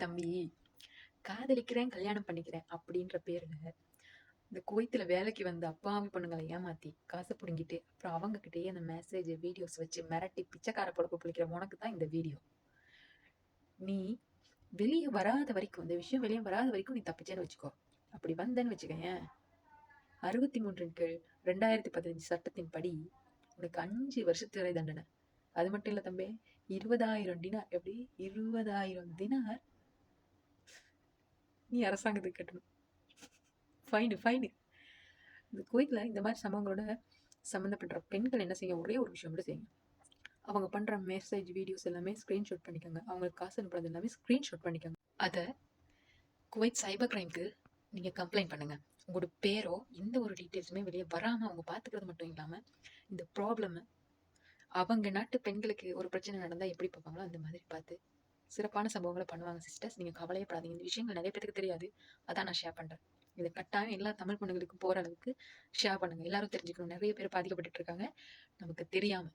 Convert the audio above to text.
தம்பி, காதலிக்கிறேன் கல்யாணம் பண்ணிக்கிறேன் அப்படின்ற பேர்ல இந்த குவைத்துல வேலைக்கு வந்த அப்பாவி பொண்ணுங்களை ஏமாத்தி காசை பிடுங்கிட்டு அப்புறம் அவங்க கிட்டயே அந்த மெசேஜ் வீடியோஸ் வச்சு மிரட்டி பிச்சைக்கார பொழப்பு பிடிக்கிற உனக்கு தான் இந்த வீடியோ. நீ வெளியே வராத வரைக்கும், இந்த விஷயம் வெளியே வராத வரைக்கும் நீ தப்பிச்சேன்னு வச்சுக்கோ. அப்படி வந்தேன்னு வச்சுக்கேன், 63/2015 சட்டத்தின் படி உனக்கு 5 வருஷத்து சிறை தண்டனை. அது மட்டும் இல்ல தம்பி, 20,000 டினார். எப்படி? 20,000 தினார் நீ அரசாங்கத்துக்கு கட்டணும். ஃபைனு. இந்த குவைத்தில் இந்த மாதிரி சம்பவங்களோட சம்மந்தப்பட்ட பெண்கள் என்ன செய்ய, ஒரே ஒரு விஷயம் மட்டும் செய்யுங்க. அவங்க பண்ற மெசேஜ் வீடியோஸ் எல்லாமே ஸ்கிரீன்ஷாட் பண்ணிக்கோங்க. அவங்களுக்கு காசு அனுப்புறது எல்லாமே ஸ்கிரீன்ஷாட் பண்ணிக்கோங்க. அதை குவைத் சைபர் கிரைம்க்கு நீங்க கம்ப்ளைண்ட் பண்ணுங்க. உங்களோட பேரோ எந்த ஒரு டீட்டெயில்ஸுமே வெளியே வராம அவங்க பாத்துக்கிறது மட்டும் இல்லாம இந்த ப்ராப்ளம் அவங்க நாட்டு பெண்களுக்கு ஒரு பிரச்சனை நடந்தா எப்படி பார்ப்பாங்களோ அந்த மாதிரி பார்த்து சிறப்பான சம்பவங்களை பண்ணுவாங்க. சிஸ்டர்ஸ், நீங்க கவலையப்படாதீங்க. இந்த விஷயங்கள் நிறைய பேருக்கு தெரியாது, அதான் நான் ஷேர் பண்றேன். இதை கட்டாயம் எல்லா தமிழ் பொண்ணுங்களுக்கும் போற அளவுக்கு ஷேர் பண்ணுங்க. எல்லாரும் தெரிஞ்சுக்கணும். நிறைய பேர் பாதிக்கப்பட்டு இருக்காங்க நமக்கு தெரியாம.